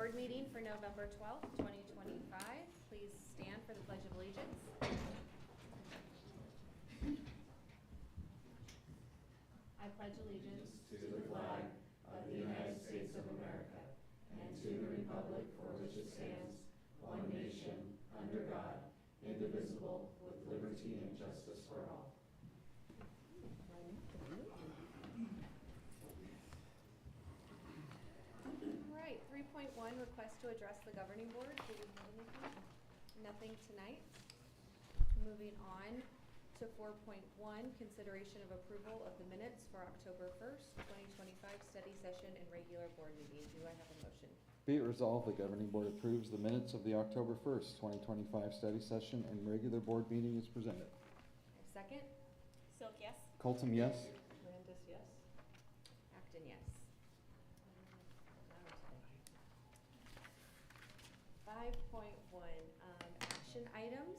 board meeting for November 12th, 2025. Please stand for the Pledge of Allegiance. I pledge allegiance to the flag of the United States of America and to the republic for which it stands, one nation, under God, indivisible, with liberty and justice for all. All right, 3.1, request to address the governing board. Do we have anything? Nothing tonight. Moving on to 4.1, consideration of approval of the minutes for October 1st, 2025 study session and regular board meeting. Do I have a motion? Be it resolved, the governing board approves the minutes of the October 1st, 2025 study session and regular board meeting is presented. Second? Silk, yes. Colton, yes. Landis, yes. Acton, yes. 5.1, action items.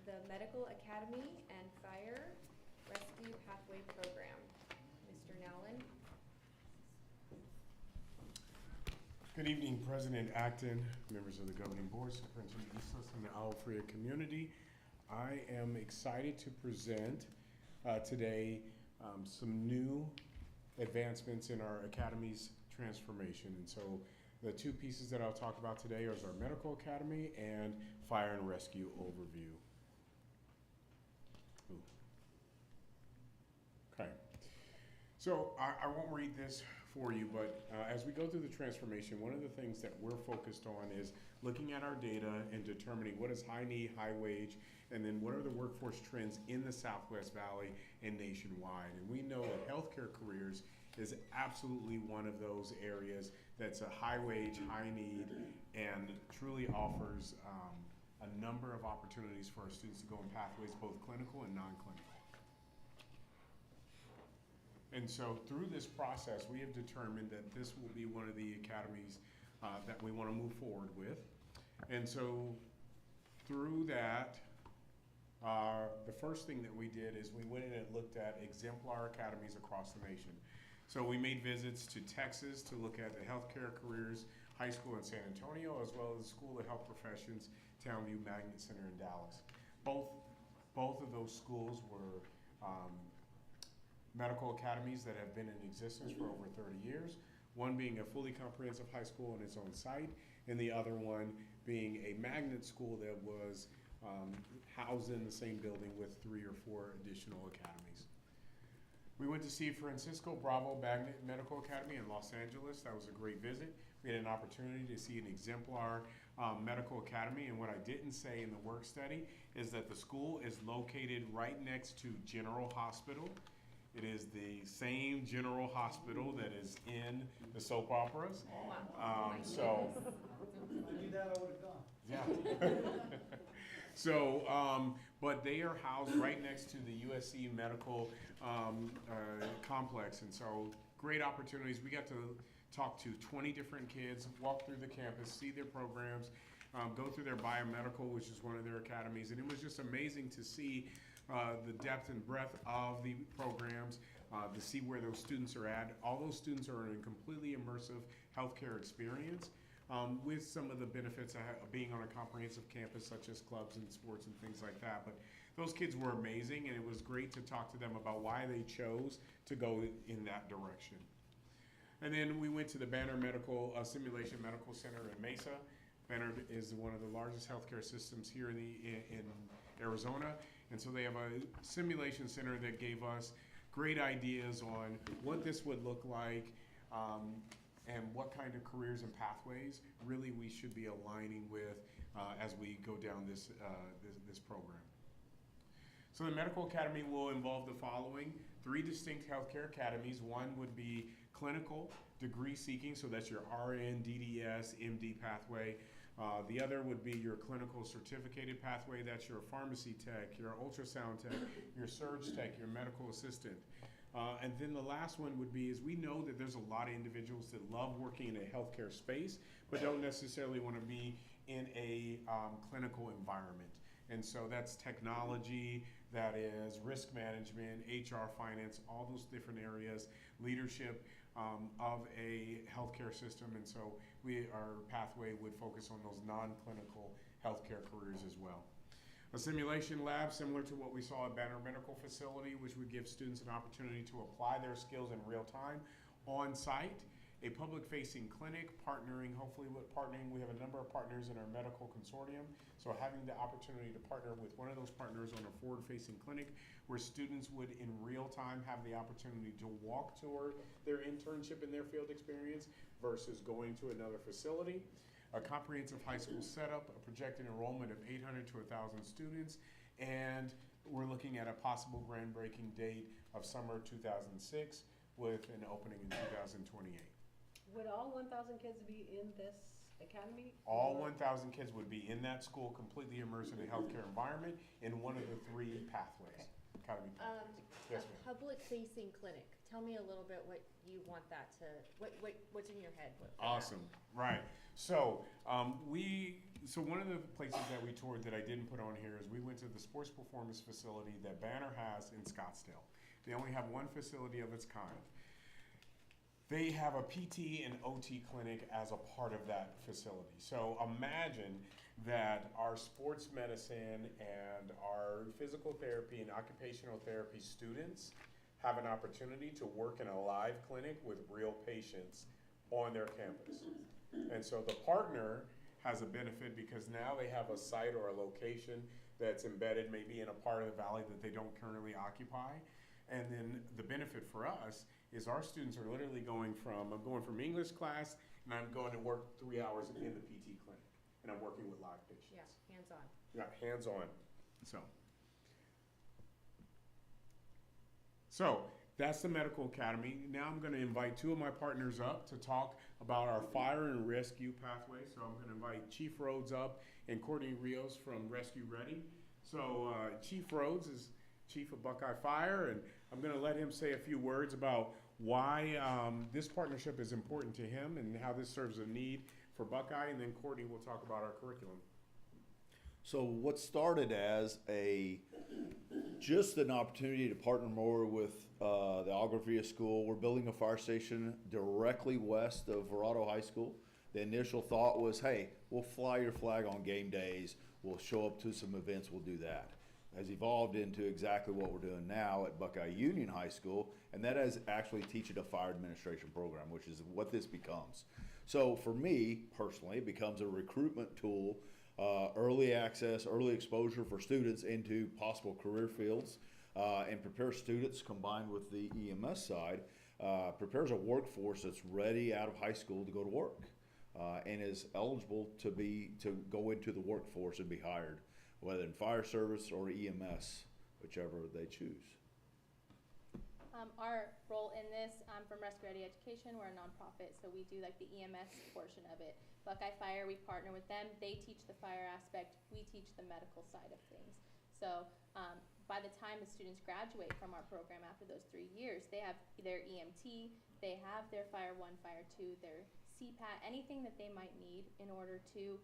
The Medical Academy and Fire Rescue Pathway Program. Mr. Nowlin. Good evening, President Acton, members of the governing board, Superintendent Eastless, and the AFUHSD community. I am excited to present today some new advancements in our academy's transformation. And so the two pieces that I'll talk about today are our Medical Academy and Fire and Rescue overview. Ooh. Okay. So I won't read this for you, but as we go through the transformation, one of the things that we're focused on is looking at our data and determining what is high need, high wage, and then what are the workforce trends in the Southwest Valley and nationwide. And we know that healthcare careers is absolutely one of those areas that's a high wage, high need, and truly offers a number of opportunities for our students to go in pathways, both clinical and non-clinical. And so through this process, we have determined that this will be one of the academies that we want to move forward with. And so through that, the first thing that we did is we went in and looked at exemplar academies across the nation. So we made visits to Texas to look at the healthcare careers high school in San Antonio, as well as the School of Health Professions, Townview Magnet Center in Dallas. Both of those schools were medical academies that have been in existence for over 30 years, one being a fully comprehensive high school in its own site, and the other one being a magnet school that was housed in the same building with 3 or 4 additional academies. We went to see Francisco Bravo Magnet Medical Academy in Los Angeles. That was a great visit. We had an opportunity to see an exemplar medical academy, and what I didn't say in the work study is that the school is located right next to General Hospital. It is the same General Hospital that is in the soap operas. So, I knew that, I would have gone. yeah. So, but they are housed right next to the USC Medical complex, and so great opportunities. We got to talk to 20 different kids, walk through the campus, see their programs, go through their biomedical, which is one of their academies, and it was just amazing to see the depth and breadth of the programs, to see where those students are at. All those students are in a completely immersive healthcare experience with some of the benefits of being on a comprehensive campus, such as clubs and sports and things like that. But those kids were amazing, and it was great to talk to them about why they chose to go in that direction. And then we went to the Banner Simulation Medical Center in Mesa. Banner is one of the largest healthcare systems here in Arizona. And so they have a simulation center that gave us great ideas on what this would look like and what kind of careers and pathways really we should be aligning with as we go down this program. So the Medical Academy will involve the following: 3 distinct healthcare academies. One would be clinical degree seeking, so that's your RN, DDS, MD pathway. The other would be your clinical certificated pathway. That's your pharmacy tech, your ultrasound tech, your surge tech, your medical assistant. And then the last one would be, is we know that there's a lot of individuals that love working in a healthcare space, but don't necessarily want to be in a clinical environment. And so that's technology, that is risk management, HR, finance, all those different areas, leadership. of a healthcare system, and so our pathway would focus on those non-clinical healthcare careers as well. A simulation lab similar to what we saw at Banner Medical Facility, which would give students an opportunity to apply their skills in real time on site. A public-facing clinic, hopefully we have a number of partners in our medical consortium, so having the opportunity to partner with one of those partners on a forward-facing clinic where students would in real time have the opportunity to walk toward their internship and their field experience versus going to another facility. A comprehensive high school setup, a projected enrollment of 800 to 1,000 students, and we're looking at a possible groundbreaking date of summer 2006 with an opening in 2028. Would all 1,000 kids be in this academy? All or- 1,000 kids would be in that school, completely immersed in a healthcare environment in one of the 3 pathways. Academy pathways. Yes, ma'am. A public-facing clinic. Tell me a little bit what you want that to, what's in your head? for that? Awesome, right. So, so one of the places that we toured that I didn't put on here is we went to the sports performance facility that Banner has in Scottsdale. They only have one facility of its kind. They have a PT and OT clinic as a part of that facility. So imagine that our sports medicine and our physical therapy and occupational therapy students have an opportunity to work in a live clinic with real patients on their campus. And so the partner has a benefit because now they have a site or a location that's embedded maybe in a part of the valley that they don't currently occupy. And then the benefit for us is our students are literally I'm going from English class and I'm going to work 3 hours in the PT clinic. And I'm working with live patients. Yeah, hands-on. Yeah, hands-on. So that's the Medical Academy. Now I'm going to invite 2 of my partners up to talk about our fire and rescue pathway. So I'm going to invite Chief Rhodes up and Courtney Rios from Rescue Ready. So Chief Rhodes is Chief of Buckeye Fire, and I'm going to let him say a few words about why this partnership is important to him and how this serves a need for Buckeye, and then Courtney will talk about our curriculum. So what started as just an opportunity to partner more with the Agua School. We're building a fire station directly west of Verado High School. The initial thought was, hey, we'll fly your flag on game days. We'll show up to some events. We'll do that. Has evolved into exactly what we're doing now at Buckeye Union High School, and that is actually teaching a fire administration program, which is what this becomes. So for me personally, it becomes a recruitment tool, early access, early exposure for students into possible career fields, and prepares students combined with the EMS side, prepares a workforce that's ready out of high school to go to work, and is eligible to go into the workforce and be hired, whether in fire service or EMS, whichever they choose. Our role in this, from Rescue Ready Education, we're a nonprofit, so we do like the EMS portion of it. Buckeye Fire, we partner with them. They teach the fire aspect. We teach the medical side of things. So by the time the students graduate from our program after those 3 years, they have their EMT, they have their Fire 1, Fire 2, their CPAT, anything that they might need in order to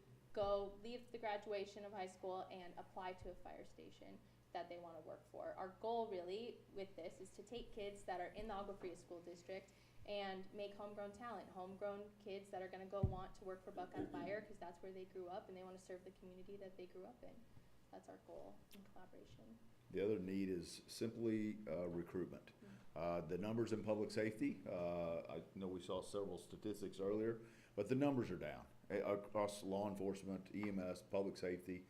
leave the graduation of high school and apply to a fire station that they want to work for. Our goal really with this is to take kids that are in the Agua Fria School District and make homegrown talent, homegrown kids that are going to go want to work for Buckeye Fire because that's where they grew up and they want to serve the community that they grew up in. That's our goal in collaboration. The other need is simply recruitment. The numbers in public safety, I know we saw several statistics earlier, but the numbers are down across law enforcement, EMS, public safety,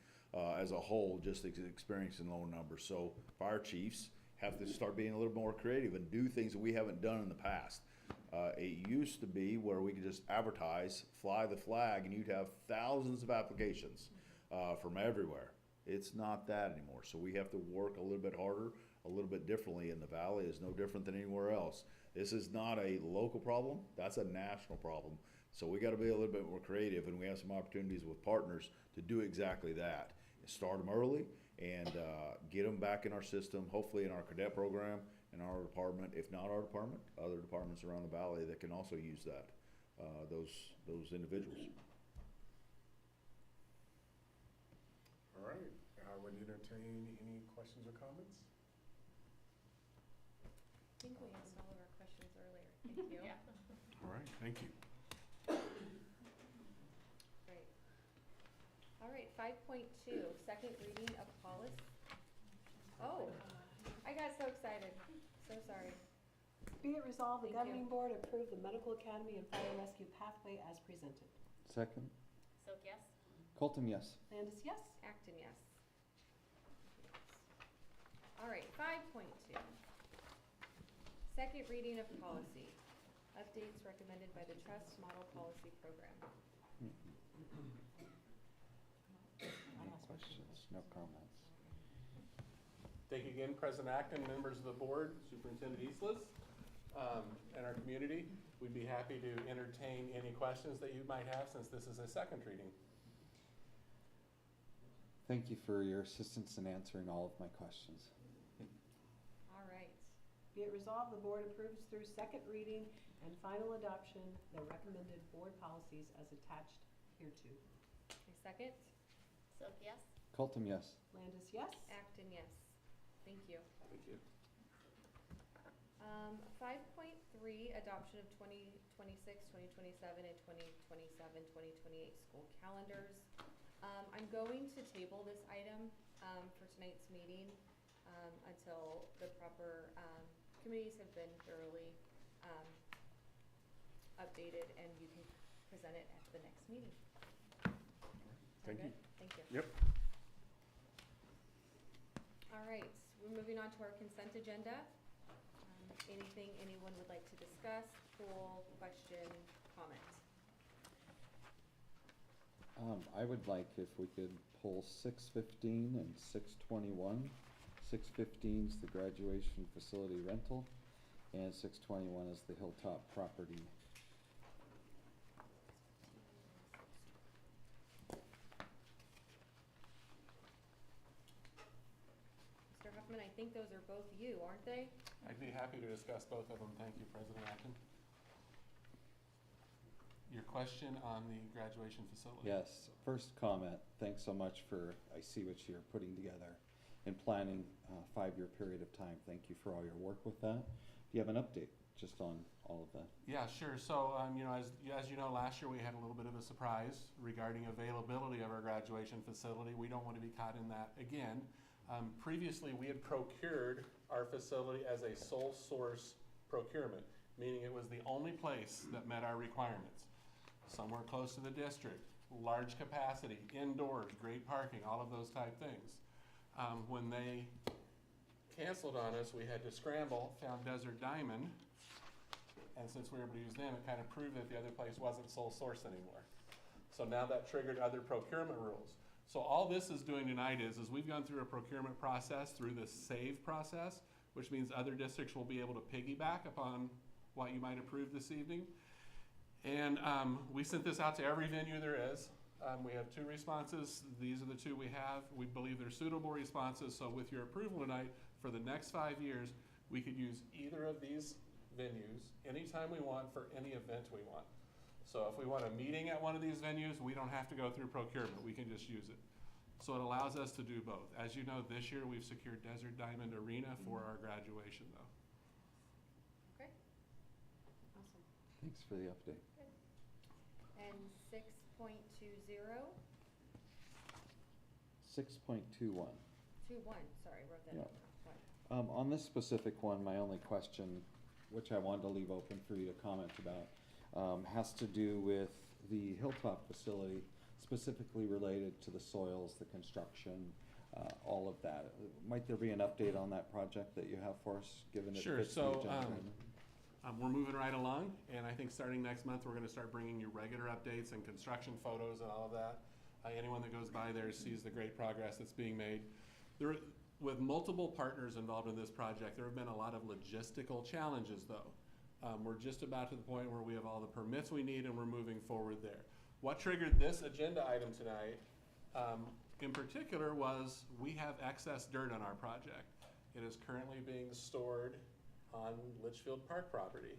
as a whole, just experiencing low numbers. So fire chiefs have to start being a little more creative and do things that we haven't done in the past. It used to be where we could just advertise, fly the flag, and you'd have thousands of applications from everywhere. It's not that anymore. So we have to work a little bit harder, a little bit differently, and the Valley is no different than anywhere else. This is not a local problem, that's a national problem. So we gotta be a little bit more creative, and we have some opportunities with partners to do exactly that. Start them early and get them back in our system, hopefully in our cadet program, in our department, if not our department, other departments around the Valley that can also use that, those individuals. All right, I would entertain any questions or comments? I think we asked all of our questions earlier. Thank you. Yeah. Thank you. Great. All right, 5.2, second reading of policy. Oh, I got so excited. So sorry. Be it resolved, the Thank you. governing board approve the medical academy and fire rescue pathway as presented. Second. Silk, yes? Colton, yes. Landis, yes? Acton, yes. All right, 5.2. Second reading of policy. Updates recommended by the Trust Model Policy Program. No questions, no comments. Thank you again, President Acton, members of the board, Superintendent Eastlis, and our community. We'd be happy to entertain any questions that you might have since this is a second reading. Thank you for your assistance in answering all of my questions. All right. Be it resolved, the board approves through second reading and final adoption the recommended board policies as attached hereto. A second. Silk, yes? Colton, yes. Landis, yes? Acton, yes. Thank you. Thank you. 5.3, adoption of 2026, 2027, and 2027-2028 school calendars. I'm going to table this item for tonight's meeting until the proper committees have been thoroughly updated and you can present it at the next meeting. Thank you. Thank you. Yep. All right, we're moving on to our consent agenda. Anything anyone would like to discuss, pull, question, comment? I would like if we could pull 615 and 621. 615 is the graduation facility rental, and 621 is the Hilltop property. Mr. Huffman, I think those are both you, aren't they? I'd be happy to discuss both of them. Thank you, President Acton. Your question on the graduation facility? Yes, first comment, thanks so much for, I see what you're putting together and planning a 5-year period of time. Thank you for all your work with that. Do you have an update just on all of that? Yeah, sure. So, you know, as you know, last year we had a little bit of a surprise regarding availability of our graduation facility. We don't want to be caught in that again. Previously, we had procured our facility as a sole source procurement, meaning it was the only place that met our requirements. Somewhere close to the district, large capacity, indoors, great parking, all of those type things. When they canceled on us, we had to scramble, found Desert Diamond, and since we were able to use them, it kind of proved that the other place wasn't sole source anymore. So now that triggered other procurement rules. So all this is doing tonight is we've gone through a procurement process through the SAVE process, which means other districts will be able to piggyback upon what you might approve this evening. And we sent this out to every venue there is. We have 2 responses. These are the 2 we have. We believe they're suitable responses. So with your approval tonight, for the next 5 years, we could use either of these venues anytime we want for any event we want. So if we want a meeting at one of these venues, we don't have to go through procurement. We can just use it. So it allows us to do both. As you know, this year we've secured Desert Diamond Arena for our graduation though. Okay. Awesome. Thanks for the update. Good. And 6.20, 6.21. 21, sorry, wrote that Yeah. down. On this specific one, my only question, which I wanted to leave open for you to comment about, has to do with the Hilltop facility, specifically related to the soils, the construction, all of that. Might there be an update on that project that you have for us, given it Sure. fits the So, agenda right now? we're moving right along, and I think starting next month, we're gonna start bringing you regular updates and construction photos and all of that. Anyone that goes by there sees the great progress that's being made. With multiple partners involved in this project, there have been a lot of logistical challenges though. We're just about to the point where we have all the permits we need and we're moving forward there. What triggered this agenda item tonight, in particular, was we have excess dirt on our project. It is currently being stored on Litchfield Park property.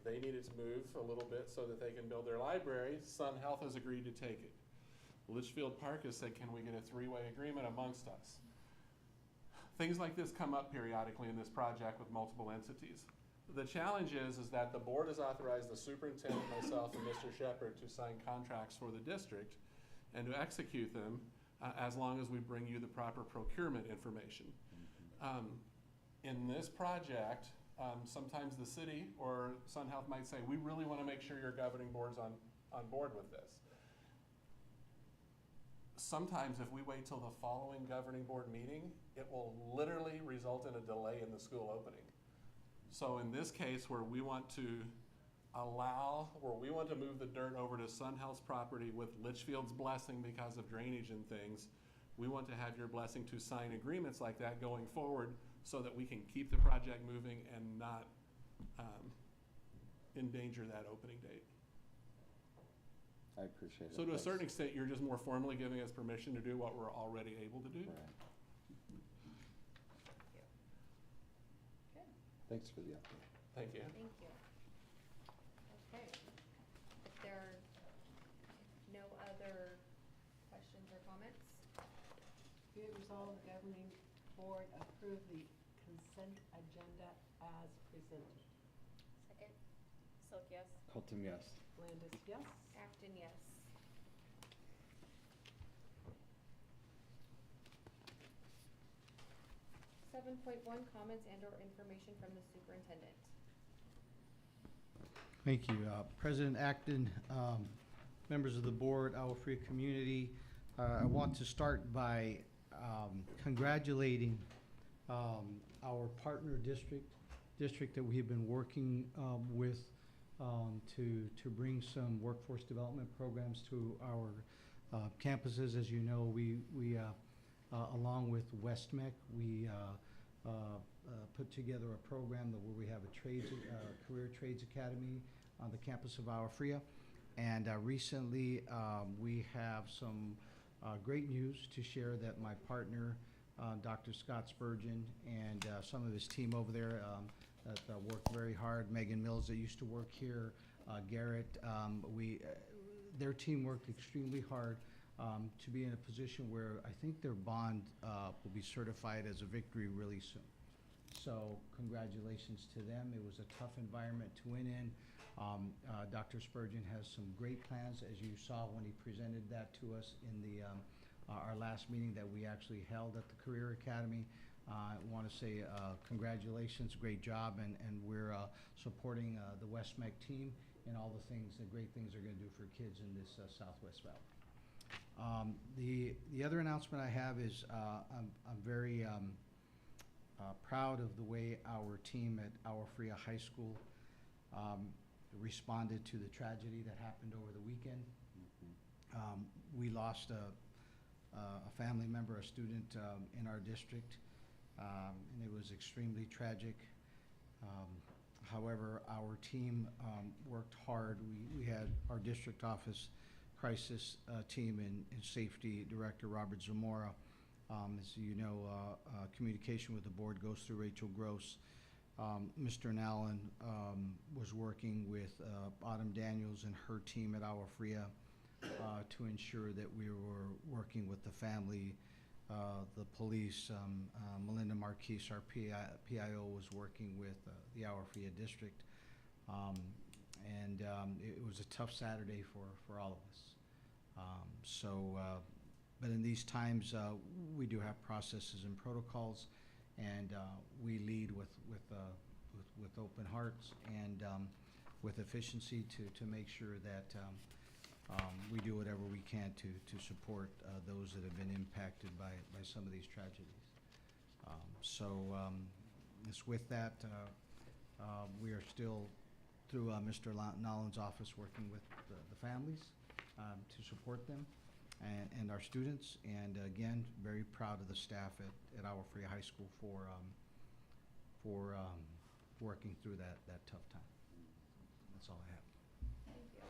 They needed to move a little bit so that they can build their library. Sun Health has agreed to take it. Litchfield Park has said, can we get a 3-way agreement amongst us? Things like this come up periodically in this project with multiple entities. The challenge is that the board has authorized the superintendent, myself, and Mr. Shepherd to sign contracts for the district and to execute them as long as we bring you the proper procurement information. In this project, sometimes the city or Sun Health might say, we really want to make sure your governing board's on board with this. Sometimes if we wait till the following governing board meeting, it will literally result in a delay in the school opening. So in this case, where we want to move the dirt over to Sun Health's property with Litchfield's blessing because of drainage and things, we want to have your blessing to sign agreements like that going forward so that we can keep the project moving and not endanger that opening date. I appreciate it. So to a Thanks. certain extent, you're just more formally giving us permission to do what we're already able to do. Right. Good, Thanks for the update. Thank you. thank you. Okay, if there are no other questions or comments, Be it resolved, the governing board approve the consent agenda as presented. Second. Silk, yes. Colton, yes. Landis, yes? Acton, yes. Seven point one, comments and or information from the superintendent. Thank you. President Acton, members of the board, our free community, I want to start by congratulating our partner district that we have been working with to bring some workforce development programs to our campuses. As you know, we along with WestMec, we put together a program where we have a career trades academy on the campus of AFUHSD. And recently, we have some great news to share that my partner, Dr. Scott Spurgeon, and some of his team over there that worked very hard, Megan Mills that used to work here, Garrett, their team worked extremely hard to be in a position where I think their bond will be certified as a victory really soon. So congratulations to them. It was a tough environment to win in. Dr. Spurgeon has some great plans, as you saw when he presented that to us in the our last meeting that we actually held at the Career Academy. I want to say congratulations, great job, and we're supporting the WestMec team and all the things, the great things they're going to do for kids in this Southwest Valley. The other announcement I have is I'm very proud of the way our team at AFUHSD High School responded to the tragedy that happened over the weekend. We lost a family member, a student in our district, and it was extremely tragic. However, our team worked hard. We had our district office crisis team and safety director, Robert Zamora. As you know, communication with the board goes through Rachel Gross. Mr. Nallen was working with Autumn Daniels and her team at AFUHSD to ensure that we were working with the family, the police. Melinda Marquise, our PIO, was working with the AFUHSD district. And it was a tough Saturday for all of us. But in these times, we do have processes and protocols, and we lead with open hearts and with efficiency to make sure that we do whatever we can to support those that have been impacted by some of these tragedies. It's with that, we are still, through Mr. Nollen's office, working with the families to support them and our students. And again, very proud of the staff at AFUHSD High School for working through that tough time. That's all I have. Thank you.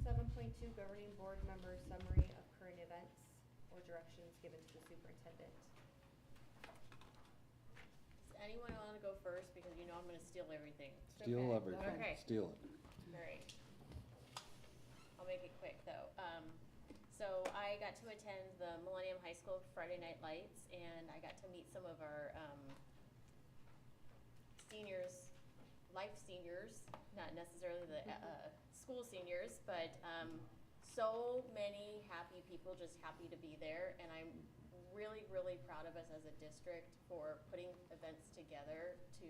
7.2, governing board member summary of current events or directions given to the superintendent. Does anyone want to go first? Because you know I'm going to steal everything. Steal everything. Okay. Steal it. All right. I'll make it quick though. So I got to attend the Millennium High School Friday Night Lights, and I got to meet some of our seniors, life seniors, not necessarily the school seniors, but so many happy people, just happy to be there, and I'm really, really proud of us as a district for putting events together to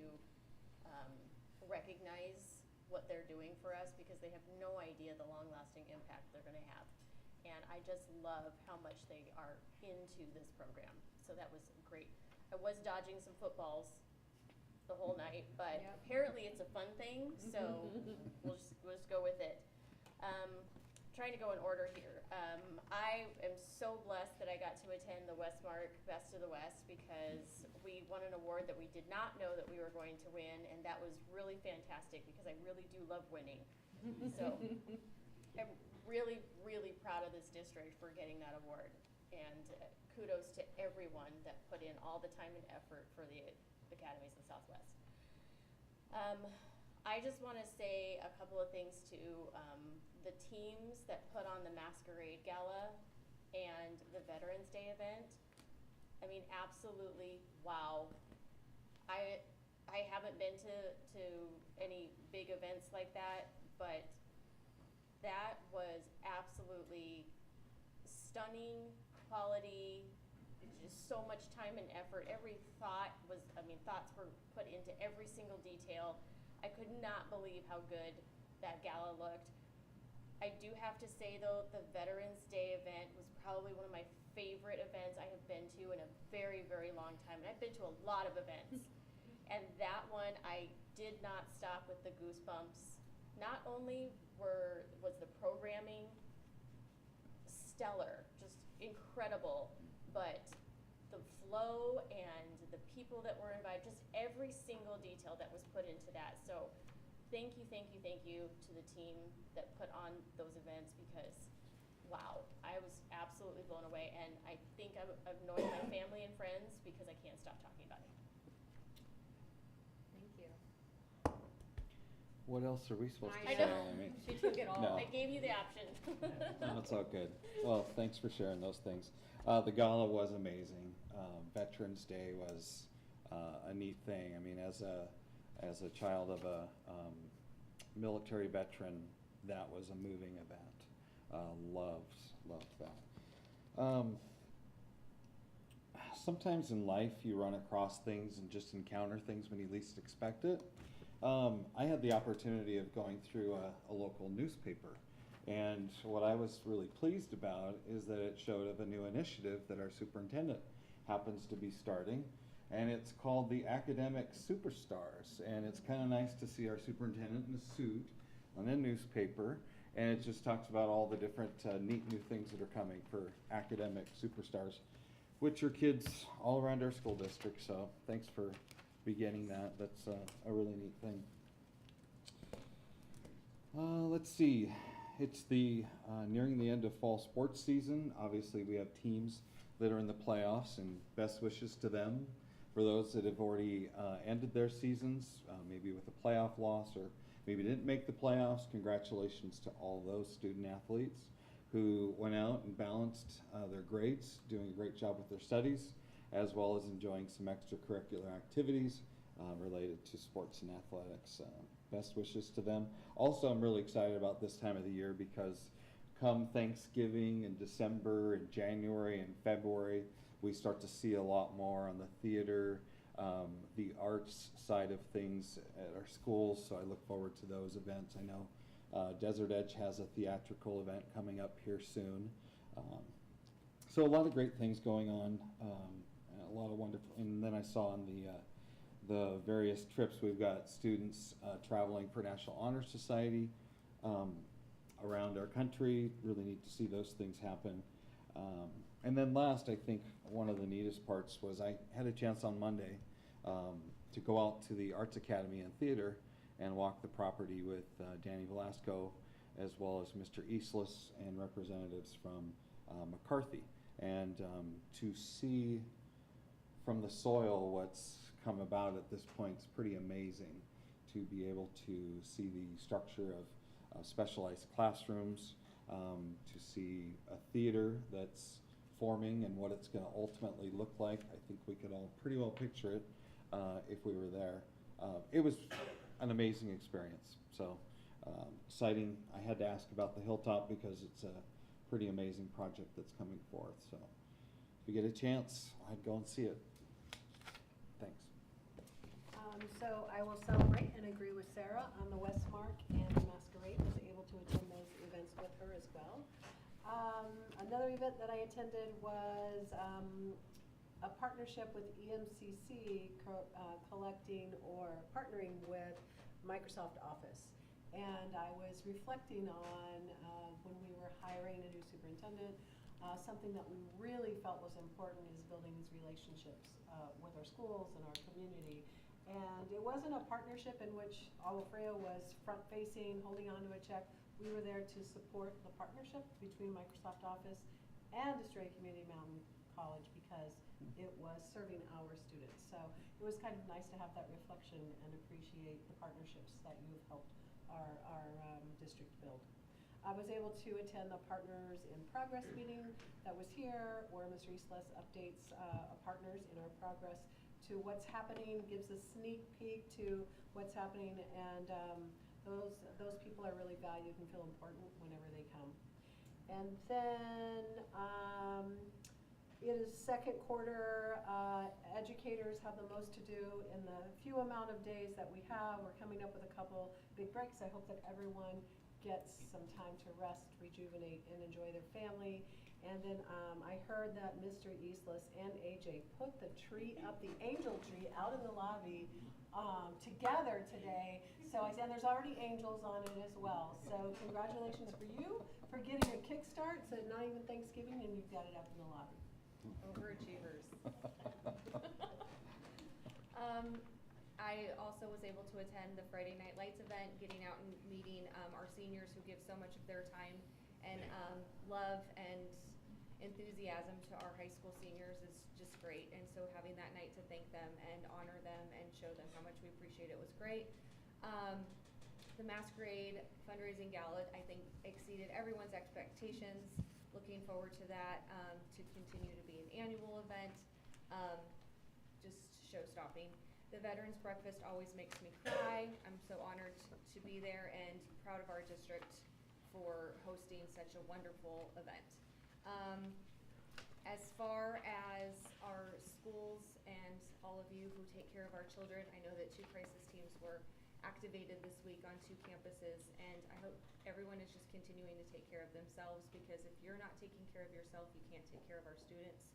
recognize what they're doing for us, because they have no idea the long-lasting impact they're going to have. And I just love how much they are into this program. So that was great. I was dodging some footballs the whole night, but Yep. apparently it's a fun thing, so we'll just go with it. Trying to go in order here. I am so blessed that I got to attend the Westmark Best of the West, because we won an award that we did not know that we were going to win, and that was really fantastic because I really do love winning. So I'm really, really proud of this district for getting that award, and kudos to everyone that put in all the time and effort for the academies in the Southwest. I just want to say a couple of things to the teams that put on the Masquerade Gala and the Veterans Day event. I mean, absolutely wow. I haven't been to any big events like that, but that was absolutely stunning quality, just so much time and effort. Every thought was, thoughts were put into every single detail. I could not believe how good that gala looked. I do have to say though, the Veterans Day event was probably one of my favorite events I have been to in a very, very long time. And I've been to a lot of events. And that one, I did not stop with the goosebumps. Not only was the programming stellar, just incredible, but the flow and the people that were invited, just every single detail that was put into that. So thank you to the team that put on those events, because wow, I was absolutely blown away, and I think I've annoyed my family and friends because I can't stop talking about it. Thank you. What else are we supposed to I say? know. I mean, She took it all. No. I gave you the option. no, it's all good. Well, thanks for sharing those things. The gala was amazing. Veterans Day was a neat thing. I mean, as a child of a military veteran, that was a moving event. Loved that. Sometimes in life you run across things and just encounter things when you least expect it. I had the opportunity of going through a local newspaper, and what I was really pleased about is that it showed of a new initiative that our superintendent happens to be starting, and it's called the Academic Superstars, and it's kind of nice to see our superintendent in a suit on a newspaper, and it just talks about all the different neat new things that are coming for academic superstars, which are kids all around our school district. So thanks for beginning that. That's a really neat thing. Let's see. It's the nearing the end of fall sports season. Obviously, we have teams that are in the playoffs, and best wishes to them. For those that have already ended their seasons, maybe with a playoff loss, or maybe didn't make the playoffs, congratulations to all those student athletes who went out and balanced their grades, doing a great job with their studies, as well as enjoying some extracurricular activities related to sports and athletics. Best wishes to them. Also, I'm really excited about this time of the year, because come Thanksgiving in December and January and February, we start to see a lot more on the theater, the arts side of things at our schools, so I look forward to those events. I know Desert Edge has a theatrical event coming up here soon. So a lot of great things going on, a lot of wonderful, and then I saw on the various trips, we've got students traveling for National Honor Society around our country. Really neat to see those things happen. And then last, I think one of the neatest parts was I had a chance on Monday to go out to the Arts Academy and Theater and walk the property with Danny Velasco, as well as Mr. Eastlis and representatives from McCarthy. And to see from the soil what's come about at this point is pretty amazing, to be able to see the structure of specialized classrooms, to see a theater that's forming and what it's going to ultimately look like. I think we could all pretty well picture it if we were there. it was an amazing experience. So exciting. I had to ask about the Hilltop because it's a pretty amazing project that's coming forth. So if you get a chance, I'd go and see it. Thanks. So I will celebrate and agree with Sarah on the Westmark and the Masquerade. Was able to attend those events with her as well. Another event that I attended was a partnership with EMCC collecting or partnering with Microsoft Office. And I was reflecting on when we were hiring a new superintendent, something that we really felt was important is building these relationships with our schools and our community. And it wasn't a partnership in which AFUHSD was front-facing, holding on to a check. We were there to support the partnership between Microsoft Office and Australia Community Mountain College because it was serving our students. So it was kind of nice to have that reflection and appreciate the partnerships that you've helped our district build. I was able to attend the Partners in Progress meeting that was here, where Mr. Eastless updates partners in our progress to what's happening, gives a sneak peek to what's happening, and those people are really valued and feel important whenever they come. And then it is second quarter. Educators have the most to do in the few amount of days that we have. We're coming up with a couple big breaks. I hope that everyone gets some time to rest, rejuvenate, and enjoy their family. And then I heard that Mr. Eastless and AJ put the tree up, the angel tree, out in the lobby together today. So I said there's already angels on it as well. So congratulations for you for getting a kickstart. So not even Thanksgiving and you've got it up in the lobby. Overachievers. I also was able to attend the Friday Night Lights event, getting out and meeting our seniors who give so much of their time and love and enthusiasm to our high school seniors is just great. And so having that night to thank them and honor them and show them how much we appreciate it was great. The Masquerade fundraising gala, I think, exceeded everyone's expectations. Looking forward to that, to continue to be an annual event, just show-stopping. The Veterans Breakfast always makes me cry. I'm so honored to be there and proud of our district for hosting such a wonderful event. As far as our schools and all of you who take care of our children, I know that 2 crisis teams were activated this week on 2 campuses, and I hope everyone is just continuing to take care of themselves, because if you're not taking care of yourself, you can't take care of our students.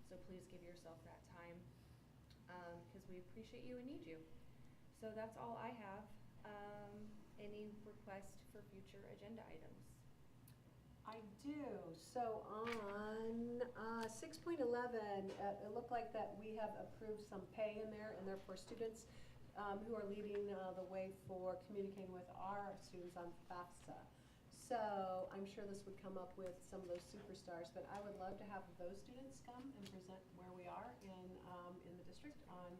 So please give yourself that time, because we appreciate you and need you. So that's all I have. Any requests for future agenda items? I do. So on 6.11, it looked like that we have approved some pay in there, and therefore students who are leading the way for communicating with our students on FAFSA. So I'm sure this would come up with some of those superstars, but I would love to have those students come and present where we are in the district on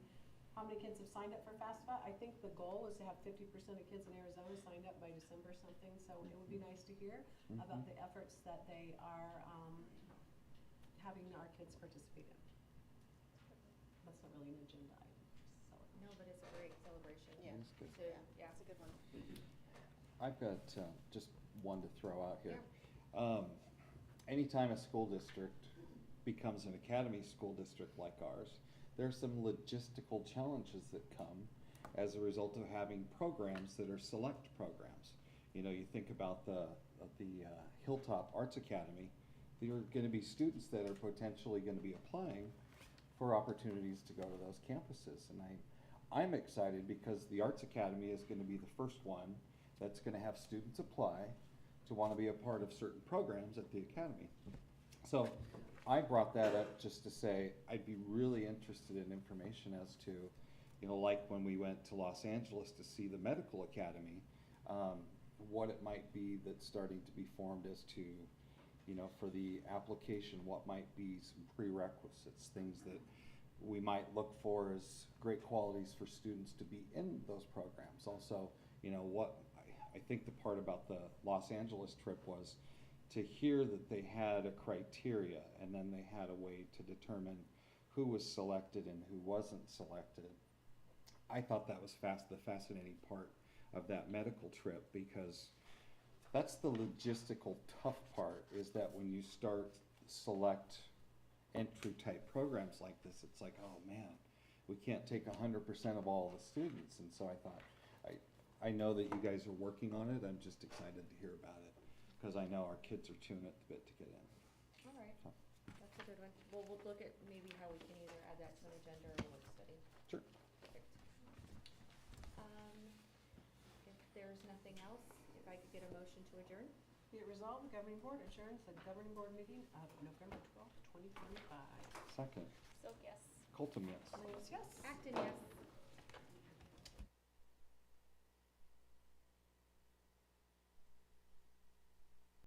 how many kids have signed up for FAFSA. I think the goal is to have 50% of kids in Arizona signed up by December something, so it would be nice to hear about the efforts that they are having our kids participate in. That's not really an agenda item. No, but it's a great celebration. Yeah. That's good. So, yeah, it's a good one. I've got just one to throw out here. Anytime a school district becomes an academy school district like ours, there are some logistical challenges that come as a result of having programs that are select programs. You know, you think about the Hilltop Arts Academy. There are going to be students that are potentially going to be applying for opportunities to go to those campuses, and I'm excited because the Arts Academy is going to be the first one that's going to have students apply to want to be a part of certain programs at the academy. So I brought that up just to say I'd be really interested in information as to, you know, like when we went to Los Angeles to see the medical academy, what it might be that's starting to be formed as to, you know, for the application, what might be some prerequisites, things that we might look for as great qualities for students to be in those programs. Also, you know, what I think the part about the Los Angeles trip was to hear that they had a criteria and then they had a way to determine who was selected and who wasn't selected. I thought that was the fascinating part of that medical trip, because that's the logistical tough part, is that when you start select entry type programs like this, it's like, oh man, we can't take 100% of all the students. And so I thought, I know that you guys are working on it. I'm just excited to hear about it, because I know our kids are chewing at the bit to get in. All right, So, that's a good one. Well, we'll look at maybe how we can either add that to an agenda or a work study. sure. Perfect. If there's nothing else, if I could get a motion to adjourn? Be it resolved, the governing board adjourns the governing board meeting of November 12th, 2025. Second. So yes. Colton, yes. Yes. Acton, yes.